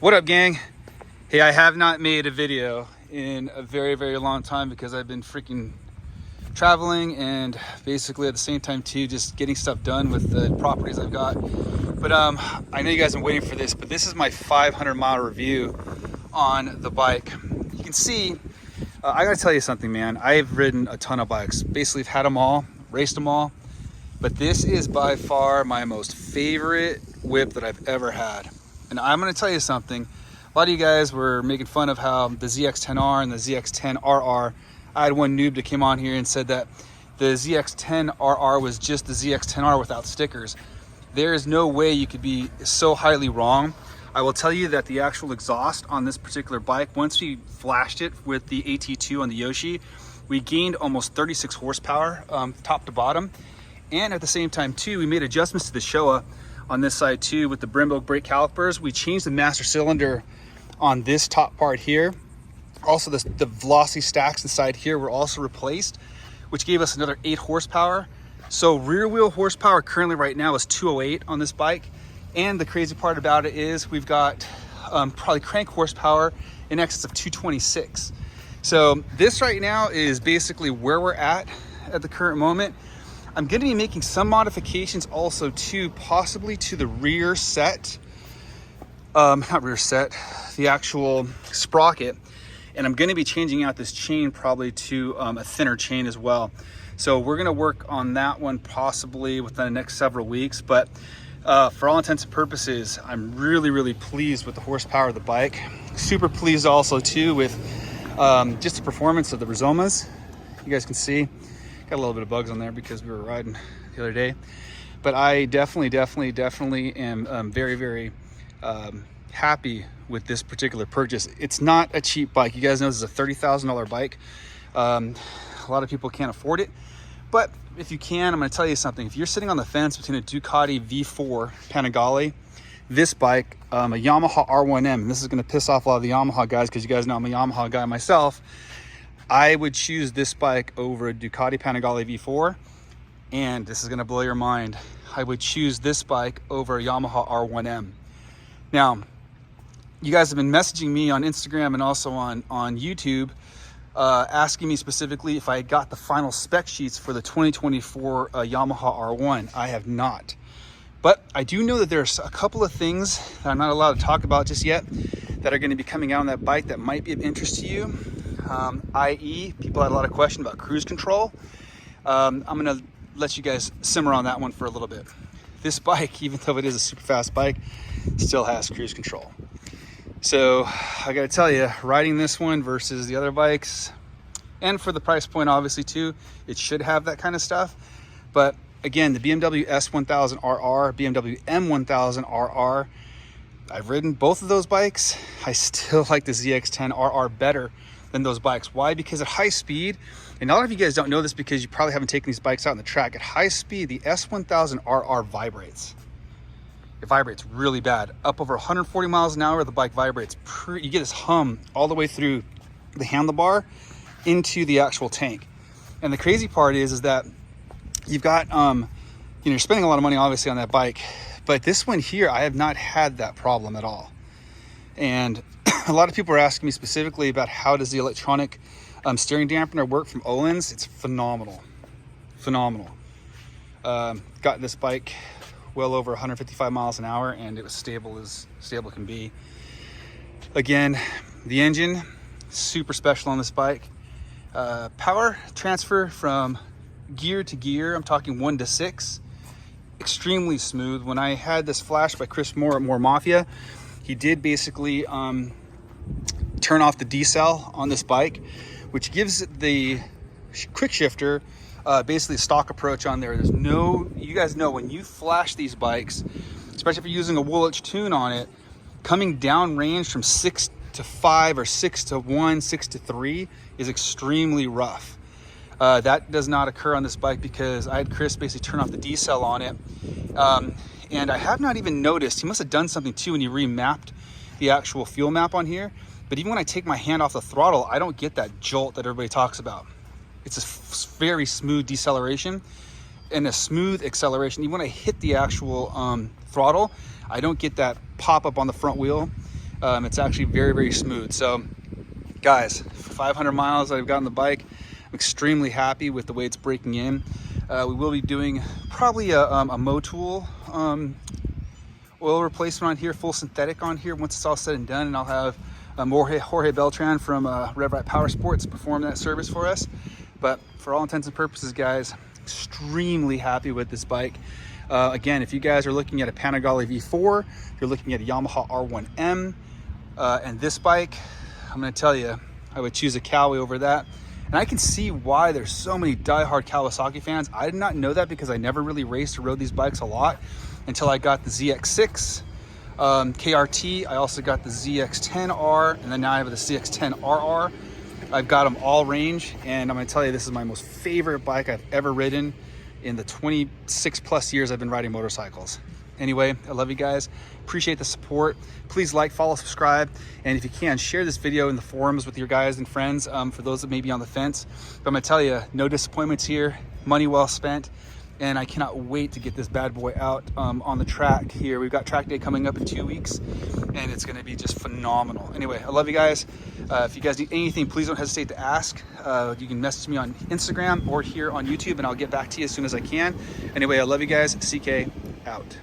What up, gang? Hey, I have not made a video in a very, very long time because I've been freaking traveling and basically at the same time too just getting stuff done with the properties I've got. But I know you guys have been waiting for this, but this is my 500-mile review on the bike. You can see, I gotta tell you something, man. I've ridden a ton of bikes. Basically, I've had them all, raced them all, but this is by far my most favorite whip that I've ever had. And I'm gonna tell you something. A lot of you guys were making fun of how the ZX-10R and the ZX-10RR, I had one noob that came on here and said that the ZX-10RR was just the ZX-10R without stickers. There is no way you could be so highly wrong. I will tell you that the actual exhaust on this particular bike, once we flashed it with the AT2 on the Yoshi, we gained almost 36 horsepower top to bottom. And at the same time too, we made adjustments to the Showa on this side too with the Brembo brake calipers. We changed the master cylinder on this top part here. Also the velocity stacks inside here were also replaced, which gave us another 8 horsepower. So rear wheel horsepower currently right now is 208 on this bike. And the crazy part about it is we've got probably crank horsepower in excess of 226. So this right now is basically where we're at the current moment. I'm going to be making some modifications also to possibly to the rear set, not rear set, the actual sprocket. And I'm going to be changing out this chain probably to a thinner chain as well. So we're going to work on that one possibly within the next several weeks. But for all intents and purposes, I'm really, really pleased with the horsepower of the bike. Super pleased also too with just the performance of the Rizomas. You guys can see. Got a little bit of bugs on there because we were riding the other day. But I definitely am very, very happy with this particular purchase. It's not a cheap bike. You guys know this is a $30,000 bike. A lot of people can't afford it. But if you can, I'm going to tell you something. If you're sitting on the fence between a Ducati V4 Panigale, this bike, a Yamaha R1M, and this is going to piss off a lot of the Yamaha guys because you guys know I'm a Yamaha guy myself, I would choose this bike over a Ducati Panigale V4, and this is going to blow your mind. I would choose this bike over a Yamaha R1M. Now, you guys have been messaging me on Instagram and also on YouTube, asking me specifically if I got the final spec sheets for the 2024 Yamaha R1. I have not. But I do know that there's a couple of things that I'm not allowed to talk about just yet that are going to be coming out on that bike that might be of interest to you. I.e., people had a lot of questions about cruise control. I'm going to let you guys simmer on that one for a little bit. This bike, even though it is a super fast bike, still has cruise control. So I got to tell you, riding this one versus the other bikes, and for the price point obviously too, it should have that kind of stuff. But again, the BMW S1000RR, BMW M1000RR, I've ridden both of those bikes. I still like the ZX-10RR better than those bikes. Why? Because at high speed, and a lot of you guys don't know this because you probably haven't taken these bikes out on the track, at high speed, the S1000RR vibrates. It vibrates really bad. Up over 140 miles an hour, the bike vibrates. You get this hum all the way through the handlebar into the actual tank. And the crazy part is that you've got, you're spending a lot of money obviously on that bike, but this one here, I have not had that problem at all. And a lot of people are asking me specifically about how does the electronic steering dampener work from Öhlins. It's phenomenal. Got this bike well over 155 miles an hour and it was stable as stable can be. Again, the engine, super special on this bike. Power transfer from gear to gear, I'm talking 1 to 6, extremely smooth. When I had this flash by Chris Moore at Mooremafia, he did basically turn off the decel on this bike, which gives the quick shifter basically a stock approach on there. There's no, you guys know when you flash these bikes, especially if you're using a Woolwich tune on it, coming down range from 6 to 5 or 6 to 1, 6 to 3 is extremely rough. That does not occur on this bike because I had Chris basically turn off the decel on it. And I have not even noticed, he must have done something too when he remapped the actual fuel map on here. But even when I take my hand off the throttle, I don't get that jolt that everybody talks about. It's a very smooth deceleration and a smooth acceleration. Even when I hit the actual throttle, I don't get that pop up on the front wheel. It's actually very, very smooth. So guys, 500 miles I've gotten the bike. I'm extremely happy with the way it's breaking in. We will be doing probably a Motul oil replacement on here, full synthetic on here once it's all said and done, and I'll have Jorge Beltran from Rev Right Power Sports perform that service for us. But for all intents and purposes, guys, extremely happy with this bike. Again, if you guys are looking at a Panigale V4, if you're looking at a Yamaha R1M, and this bike, I'm gonna tell you, I would choose a Kawi over that. And I can see why there's so many diehard Kawasaki fans. I did not know that because I never really raced or rode these bikes a lot until I got the ZX6 KRT. I also got the ZX-10R, and then now I have the ZX-10RR. I've got them all range, and I'm gonna tell you, this is my most favorite bike I've ever ridden in the 26 plus years I've been riding motorcycles. Anyway, I love you guys. Appreciate the support. Please like, follow, subscribe, and if you can, share this video in the forums with your guys and friends, for those that may be on the fence. But I'm gonna tell you, no disappointments here, money well spent, and I cannot wait to get this bad boy out on the track here. We've got track day coming up in 2 weeks, and it's gonna be just phenomenal. Anyway, I love you guys. If you guys need anything, please don't hesitate to ask. You can message me on Instagram or here on YouTube, and I'll get back to you as soon as I can. Anyway, I love you guys. CK out.